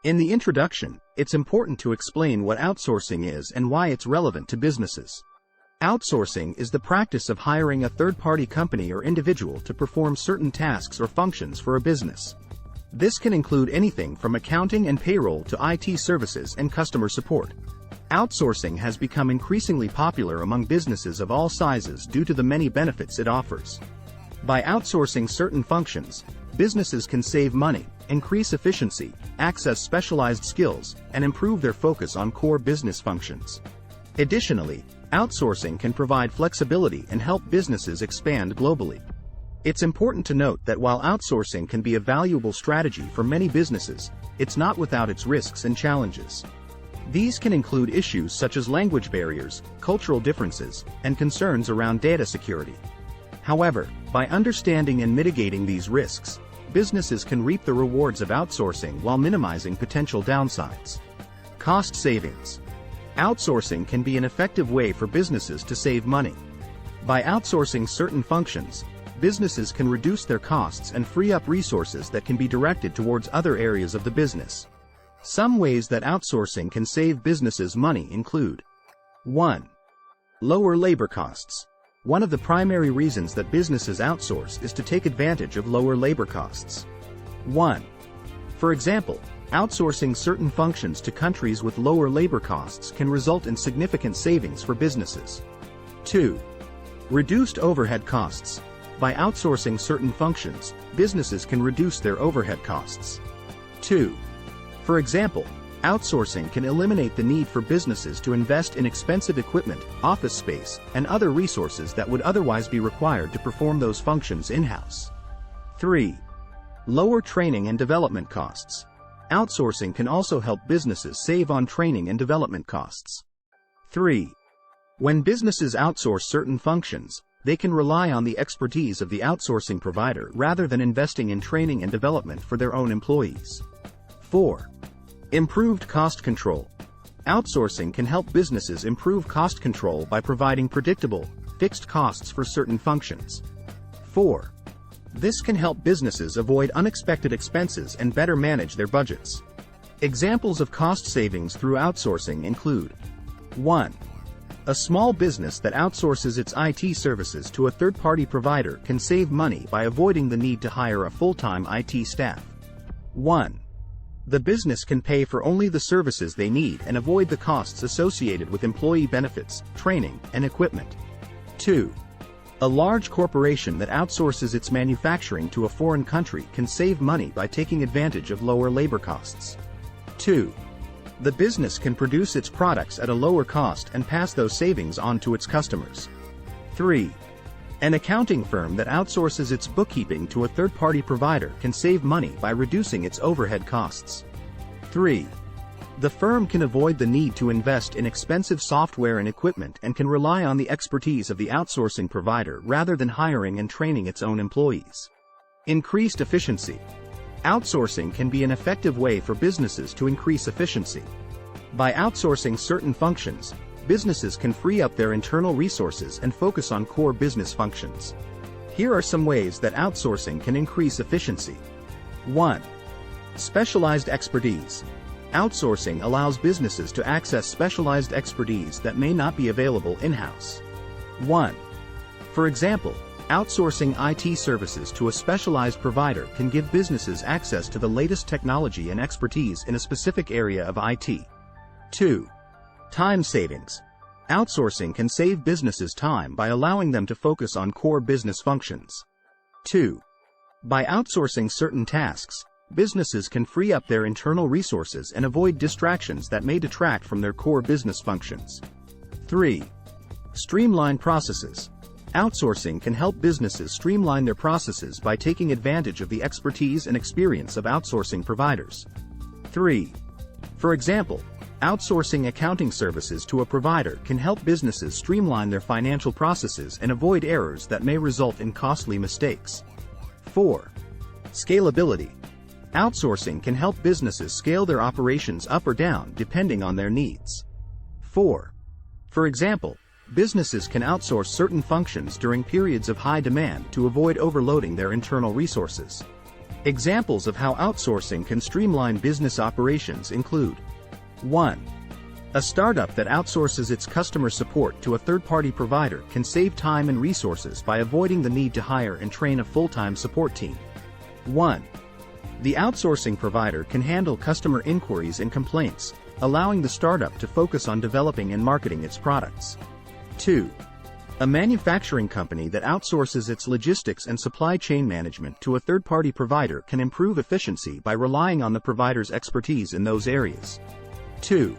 In the introduction, it's important to explain what outsourcing is and why it's relevant to businesses. Outsourcing is the practice of hiring a third-party company or individual to perform certain tasks or functions for a business. This can include anything from accounting and payroll to IT services and customer support. Outsourcing has become increasingly popular among businesses of all sizes due to the many benefits it offers. By outsourcing certain functions, businesses can save money, increase efficiency, access specialized skills, and improve their focus on core business functions. Additionally, outsourcing can provide flexibility and help businesses expand globally. It's important to note that while outsourcing can be a valuable strategy for many businesses, it's not without its risks and challenges. These can include issues such as language barriers, cultural differences, and concerns around data security. However, by understanding and mitigating these risks, businesses can reap the rewards of outsourcing while minimizing potential downsides. Cost savings. Outsourcing can be an effective way for businesses to save money. By outsourcing certain functions, businesses can reduce their costs and free up resources that can be directed towards other areas of the business. Some ways that outsourcing can save businesses money include: 1. Lower labor costs. One of the primary reasons that businesses outsource is to take advantage of lower labor costs. 1. For example, outsourcing certain functions to countries with lower labor costs can result in significant savings for businesses. 2. Reduced overhead costs. By outsourcing certain functions, businesses can reduce their overhead costs. 2. For example, outsourcing can eliminate the need for businesses to invest in expensive equipment, office space, and other resources that would otherwise be required to perform those functions in-house. 3. Lower training and development costs. Outsourcing can also help businesses save on training and development costs. 3. When businesses outsource certain functions, they can rely on the expertise of the outsourcing provider rather than investing in training and development for their own employees. 4. Improved cost control. Outsourcing can help businesses improve cost control by providing predictable, fixed costs for certain functions. 4. This can help businesses avoid unexpected expenses and better manage their budgets. Examples of cost savings through outsourcing include: 1. A small business that outsources its IT services to a third-party provider can save money by avoiding the need to hire a full-time IT staff. 1. The business can pay for only the services they need and avoid the costs associated with employee benefits, training, and equipment. 2. A large corporation that outsources its manufacturing to a foreign country can save money by taking advantage of lower labor costs. 2. The business can produce its products at a lower cost and pass those savings on to its customers. 3. An accounting firm that outsources its bookkeeping to a third-party provider can save money by reducing its overhead costs. 3. The firm can avoid the need to invest in expensive software and equipment and can rely on the expertise of the outsourcing provider rather than hiring and training its own employees. Increased efficiency. Outsourcing can be an effective way for businesses to increase efficiency. By outsourcing certain functions, businesses can free up their internal resources and focus on core business functions. Here are some ways that outsourcing can increase efficiency. 1. Specialized expertise. Outsourcing allows businesses to access specialized expertise that may not be available in-house. 1. For example, outsourcing IT services to a specialized provider can give businesses access to the latest technology and expertise in a specific area of IT. 2. Time savings. Outsourcing can save businesses time by allowing them to focus on core business functions. 2. By outsourcing certain tasks, businesses can free up their internal resources and avoid distractions that may detract from their core business functions. 3. Streamline processes. Outsourcing can help businesses streamline their processes by taking advantage of the expertise and experience of outsourcing providers. 3. For example, outsourcing accounting services to a provider can help businesses streamline their financial processes and avoid errors that may result in costly mistakes. 4. Scalability. Outsourcing can help businesses scale their operations up or down depending on their needs. 4. For example, businesses can outsource certain functions during periods of high demand to avoid overloading their internal resources. Examples of how outsourcing can streamline business operations include: 1. A startup that outsources its customer support to a third-party provider can save time and resources by avoiding the need to hire and train a full-time support team. 1. The outsourcing provider can handle customer inquiries and complaints, allowing the startup to focus on developing and marketing its products. 2. A manufacturing company that outsources its logistics and supply chain management to a third-party provider can improve efficiency by relying on the provider's expertise in those areas. 2.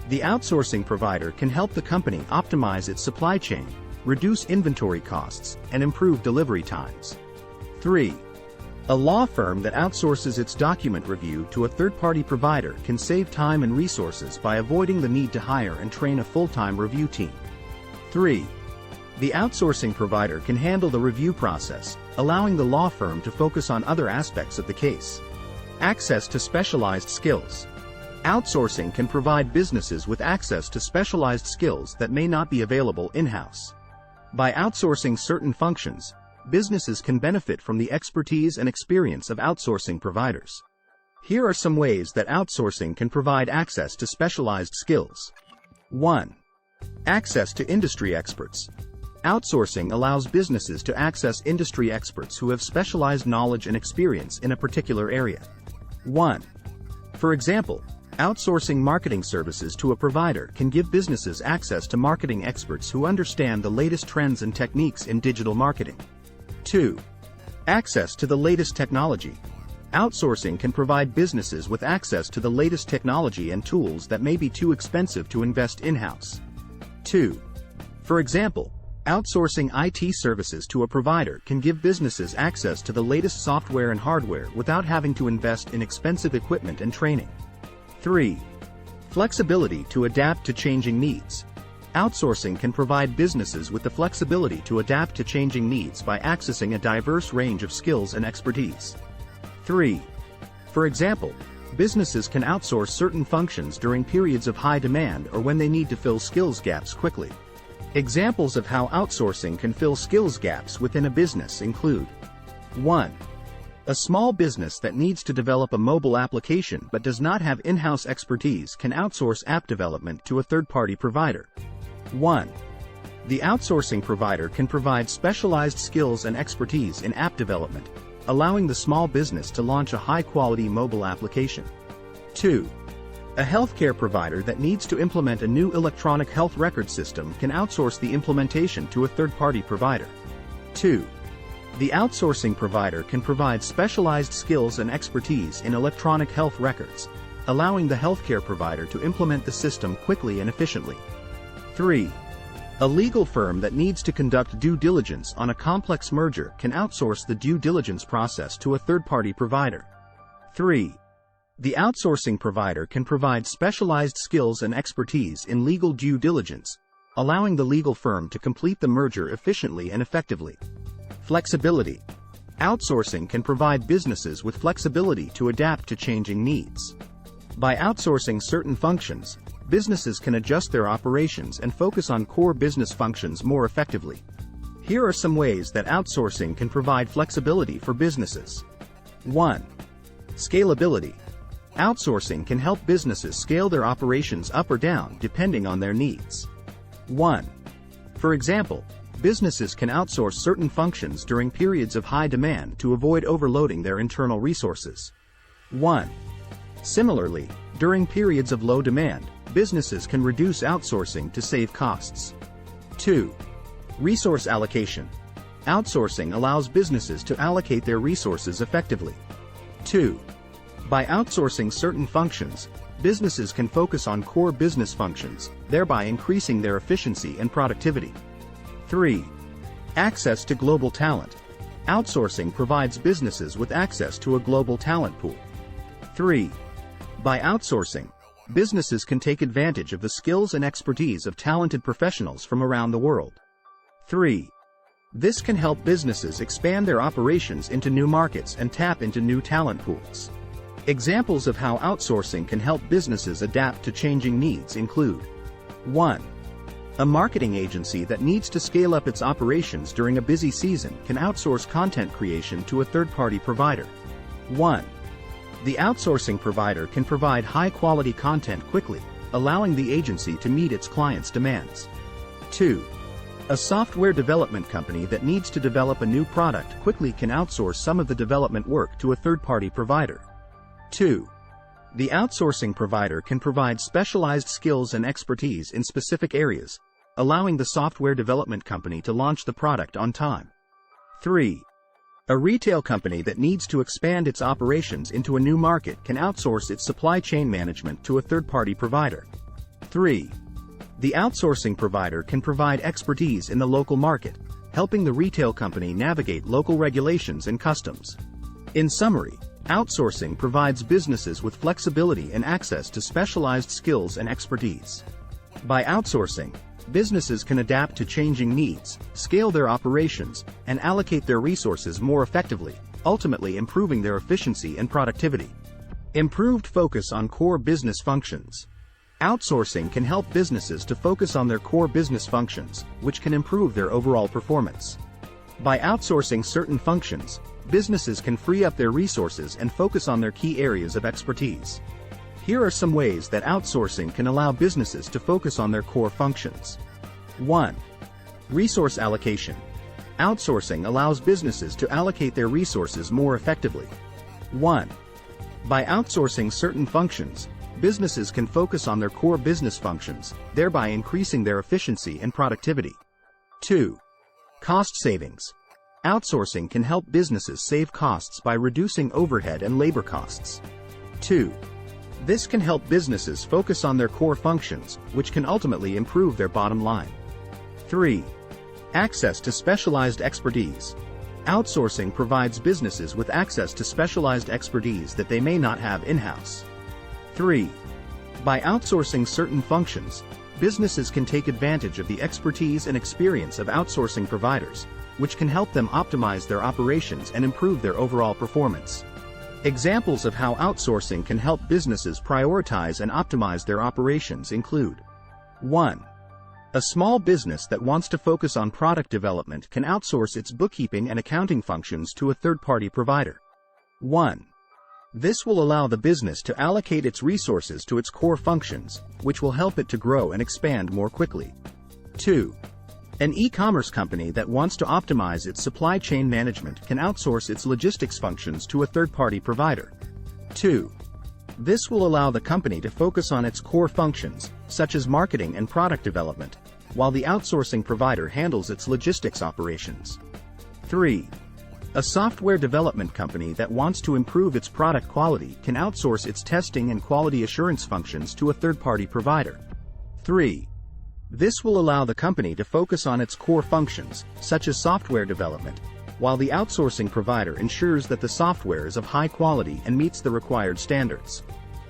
The outsourcing provider can help the company optimize its supply chain, reduce inventory costs, and improve delivery times. 3. A law firm that outsources its document review to a third-party provider can save time and resources by avoiding the need to hire and train a full-time review team. 3. The outsourcing provider can handle the review process, allowing the law firm to focus on other aspects of the case. Access to specialized skills. Outsourcing can provide businesses with access to specialized skills that may not be available in-house. By outsourcing certain functions, businesses can benefit from the expertise and experience of outsourcing providers. Here are some ways that outsourcing can provide access to specialized skills. 1. Access to industry experts. Outsourcing allows businesses to access industry experts who have specialized knowledge and experience in a particular area. 1. For example, outsourcing marketing services to a provider can give businesses access to marketing experts who understand the latest trends and techniques in digital marketing. 2. Access to the latest technology. Outsourcing can provide businesses with access to the latest technology and tools that may be too expensive to invest in-house. 2. For example, outsourcing IT services to a provider can give businesses access to the latest software and hardware without having to invest in expensive equipment and training. 3. Flexibility to adapt to changing needs. Outsourcing can provide businesses with the flexibility to adapt to changing needs by accessing a diverse range of skills and expertise. 3. For example, businesses can outsource certain functions during periods of high demand or when they need to fill skills gaps quickly. Examples of how outsourcing can fill skills gaps within a business include: 1. A small business that needs to develop a mobile application but does not have in-house expertise can outsource app development to a third-party provider. 1. The outsourcing provider can provide specialized skills and expertise in app development, allowing the small business to launch a high-quality mobile application. 2. A healthcare provider that needs to implement a new electronic health record system can outsource the implementation to a third-party provider. 2. The outsourcing provider can provide specialized skills and expertise in electronic health records, allowing the healthcare provider to implement the system quickly and efficiently. 3. A legal firm that needs to conduct due diligence on a complex merger can outsource the due diligence process to a third-party provider. 3. The outsourcing provider can provide specialized skills and expertise in legal due diligence, allowing the legal firm to complete the merger efficiently and effectively. Flexibility. Outsourcing can provide businesses with flexibility to adapt to changing needs. By outsourcing certain functions, businesses can adjust their operations and focus on core business functions more effectively. Here are some ways that outsourcing can provide flexibility for businesses. 1. Scalability. Outsourcing can help businesses scale their operations up or down depending on their needs. 1. For example, businesses can outsource certain functions during periods of high demand to avoid overloading their internal resources. 1. Similarly, during periods of low demand, businesses can reduce outsourcing to save costs. 2. Resource allocation. Outsourcing allows businesses to allocate their resources effectively. 2. By outsourcing certain functions, businesses can focus on core business functions, thereby increasing their efficiency and productivity. 3. Access to global talent. Outsourcing provides businesses with access to a global talent pool. 3. By outsourcing, businesses can take advantage of the skills and expertise of talented professionals from around the world. 3. This can help businesses expand their operations into new markets and tap into new talent pools. Examples of how outsourcing can help businesses adapt to changing needs include: 1. A marketing agency that needs to scale up its operations during a busy season can outsource content creation to a third-party provider. 1. The outsourcing provider can provide high-quality content quickly, allowing the agency to meet its clients' demands. 2. A software development company that needs to develop a new product quickly can outsource some of the development work to a third-party provider. 2. The outsourcing provider can provide specialized skills and expertise in specific areas, allowing the software development company to launch the product on time. 3. A retail company that needs to expand its operations into a new market can outsource its supply chain management to a third-party provider. 3. The outsourcing provider can provide expertise in the local market, helping the retail company navigate local regulations and customs. In summary, outsourcing provides businesses with flexibility and access to specialized skills and expertise. By outsourcing, businesses can adapt to changing needs, scale their operations, and allocate their resources more effectively, ultimately improving their efficiency and productivity. Improved focus on core business functions. Outsourcing can help businesses to focus on their core business functions, which can improve their overall performance. By outsourcing certain functions, businesses can free up their resources and focus on their key areas of expertise. Here are some ways that outsourcing can allow businesses to focus on their core functions. 1. Resource allocation. Outsourcing allows businesses to allocate their resources more effectively. 1. By outsourcing certain functions, businesses can focus on their core business functions, thereby increasing their efficiency and productivity. 2. Cost savings. Outsourcing can help businesses save costs by reducing overhead and labor costs. 2. This can help businesses focus on their core functions, which can ultimately improve their bottom line. 3. Access to specialized expertise. Outsourcing provides businesses with access to specialized expertise that they may not have in-house. 3. By outsourcing certain functions, businesses can take advantage of the expertise and experience of outsourcing providers, which can help them optimize their operations and improve their overall performance. Examples of how outsourcing can help businesses prioritize and optimize their operations include: 1. A small business that wants to focus on product development can outsource its bookkeeping and accounting functions to a third-party provider. 1. This will allow the business to allocate its resources to its core functions, which will help it to grow and expand more quickly. 2. An e-commerce company that wants to optimize its supply chain management can outsource its logistics functions to a third-party provider. 2. This will allow the company to focus on its core functions, such as marketing and product development, while the outsourcing provider handles its logistics operations. 3. A software development company that wants to improve its product quality can outsource its testing and quality assurance functions to a third-party provider. 3. This will allow the company to focus on its core functions, such as software development, while the outsourcing provider ensures that the software is of high quality and meets the required standards.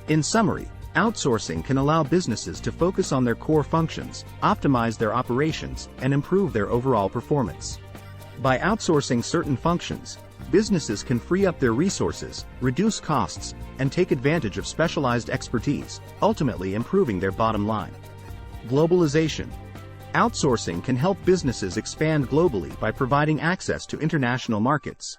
In summary, outsourcing can allow businesses to focus on their core functions, optimize their operations, and improve their overall performance. By outsourcing certain functions, businesses can free up their resources, reduce costs, and take advantage of specialized expertise, ultimately improving their bottom line. Globalization. Outsourcing can help businesses expand globally by providing access to international markets.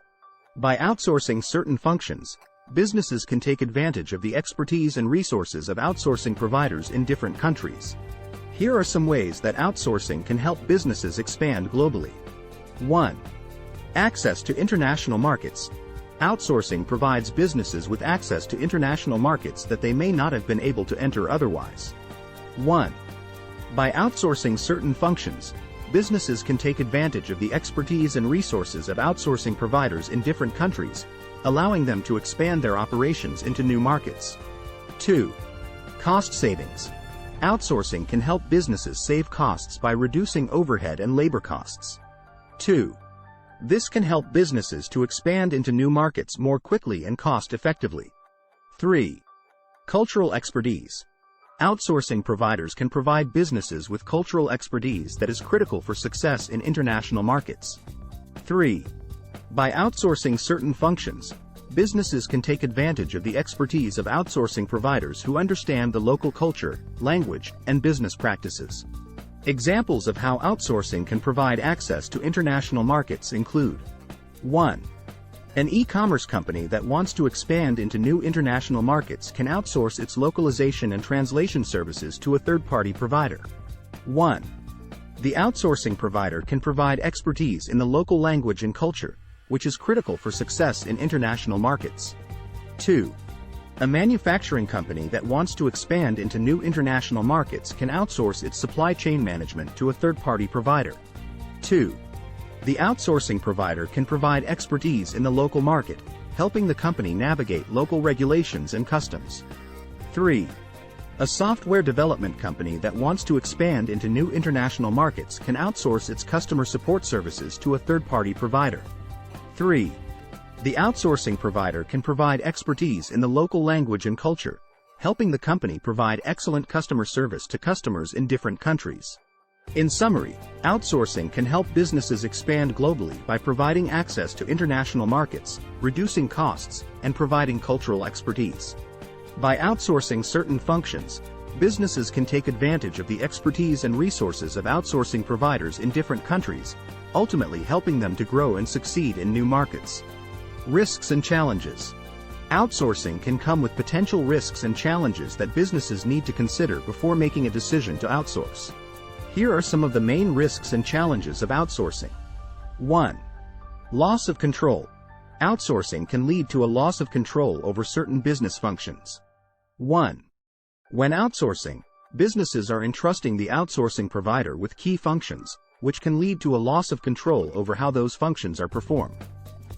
By outsourcing certain functions, businesses can take advantage of the expertise and resources of outsourcing providers in different countries. Here are some ways that outsourcing can help businesses expand globally. 1. Access to international markets. Outsourcing provides businesses with access to international markets that they may not have been able to enter otherwise. 1. By outsourcing certain functions, businesses can take advantage of the expertise and resources of outsourcing providers in different countries, allowing them to expand their operations into new markets. 2. Cost savings. Outsourcing can help businesses save costs by reducing overhead and labor costs. 2. This can help businesses to expand into new markets more quickly and cost-effectively. 3. Cultural expertise. Outsourcing providers can provide businesses with cultural expertise that is critical for success in international markets. 3. By outsourcing certain functions, businesses can take advantage of the expertise of outsourcing providers who understand the local culture, language, and business practices. Examples of how outsourcing can provide access to international markets include: 1. An e-commerce company that wants to expand into new international markets can outsource its localization and translation services to a third-party provider. 1. The outsourcing provider can provide expertise in the local language and culture, which is critical for success in international markets. 2. A manufacturing company that wants to expand into new international markets can outsource its supply chain management to a third-party provider. 2. The outsourcing provider can provide expertise in the local market, helping the company navigate local regulations and customs. 3. A software development company that wants to expand into new international markets can outsource its customer support services to a third-party provider. 3. The outsourcing provider can provide expertise in the local language and culture, helping the company provide excellent customer service to customers in different countries. In summary, outsourcing can help businesses expand globally by providing access to international markets, reducing costs, and providing cultural expertise. By outsourcing certain functions, businesses can take advantage of the expertise and resources of outsourcing providers in different countries, ultimately helping them to grow and succeed in new markets. Risks and challenges. Outsourcing can come with potential risks and challenges that businesses need to consider before making a decision to outsource. Here are some of the main risks and challenges of outsourcing. 1. Loss of control. Outsourcing can lead to a loss of control over certain business functions. 1. When outsourcing, businesses are entrusting the outsourcing provider with key functions, which can lead to a loss of control over how those functions are performed.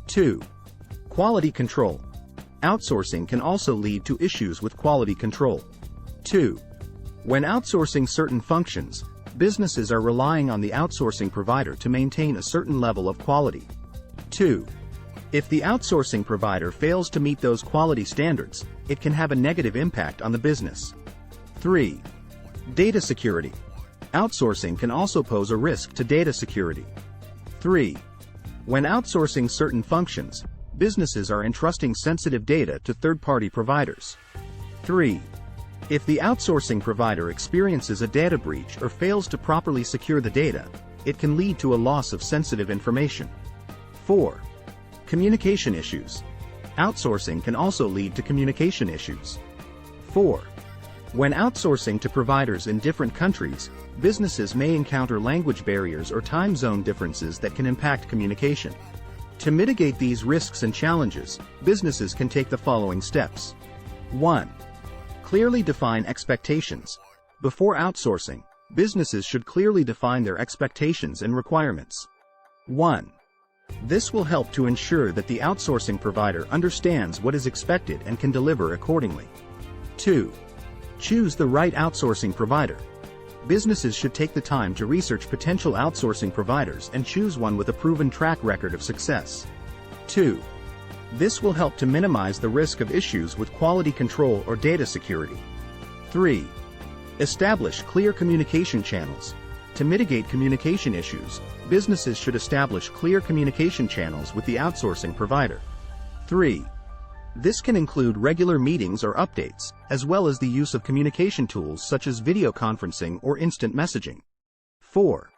2. Quality control. Outsourcing can also lead to issues with quality control. 2. When outsourcing certain functions, businesses are relying on the outsourcing provider to maintain a certain level of quality. 2. If the outsourcing provider fails to meet those quality standards, it can have a negative impact on the business. 3. Data security. Outsourcing can also pose a risk to data security. 3. When outsourcing certain functions, businesses are entrusting sensitive data to third-party providers. 3. If the outsourcing provider experiences a data breach or fails to properly secure the data, it can lead to a loss of sensitive information. 4. Communication issues. Outsourcing can also lead to communication issues. 4. When outsourcing to providers in different countries, businesses may encounter language barriers or time zone differences that can impact communication. To mitigate these risks and challenges, businesses can take the following steps. 1. Clearly define expectations. Before outsourcing, businesses should clearly define their expectations and requirements. 1. This will help to ensure that the outsourcing provider understands what is expected and can deliver accordingly. 2. Choose the right outsourcing provider. Businesses should take the time to research potential outsourcing providers and choose one with a proven track record of success. 2. This will help to minimize the risk of issues with quality control or data security. 3. Establish clear communication channels. To mitigate communication issues, businesses should establish clear communication channels with the outsourcing provider. 3. This can include regular meetings or updates, as well as the use of communication tools such as video conferencing or instant messaging. 4.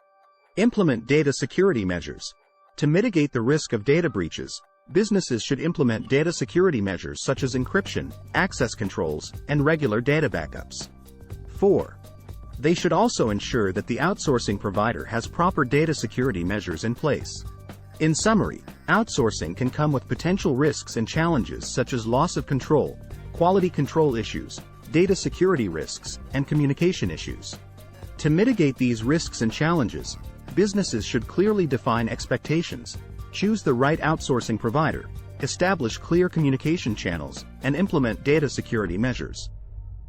Implement data security measures. To mitigate the risk of data breaches, businesses should implement data security measures such as encryption, access controls, and regular data backups. 4. They should also ensure that the outsourcing provider has proper data security measures in place. In summary, outsourcing can come with potential risks and challenges such as loss of control, quality control issues, data security risks, and communication issues. To mitigate these risks and challenges, businesses should clearly define expectations, choose the right outsourcing provider, establish clear communication channels, and implement data security measures.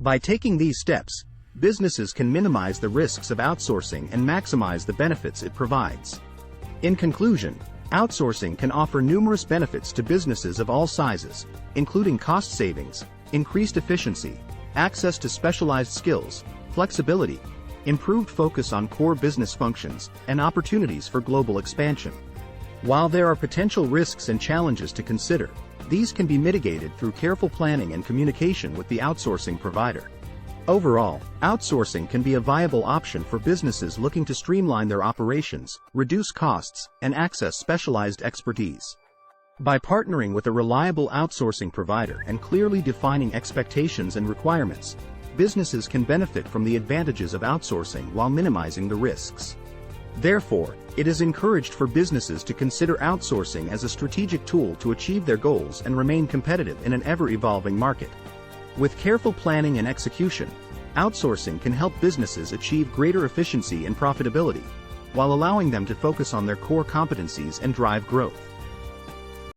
By taking these steps, businesses can minimize the risks of outsourcing and maximize the benefits it provides. In conclusion, outsourcing can offer numerous benefits to businesses of all sizes, including cost savings, increased efficiency, access to specialized skills, flexibility, improved focus on core business functions, and opportunities for global expansion. While there are potential risks and challenges to consider, these can be mitigated through careful planning and communication with the outsourcing provider. Overall, outsourcing can be a viable option for businesses looking to streamline their operations, reduce costs, and access specialized expertise. By partnering with a reliable outsourcing provider and clearly defining expectations and requirements, businesses can benefit from the advantages of outsourcing while minimizing the risks. Therefore, it is encouraged for businesses to consider outsourcing as a strategic tool to achieve their goals and remain competitive in an ever-evolving market. With careful planning and execution, outsourcing can help businesses achieve greater efficiency and profitability, while allowing them to focus on their core competencies and drive growth.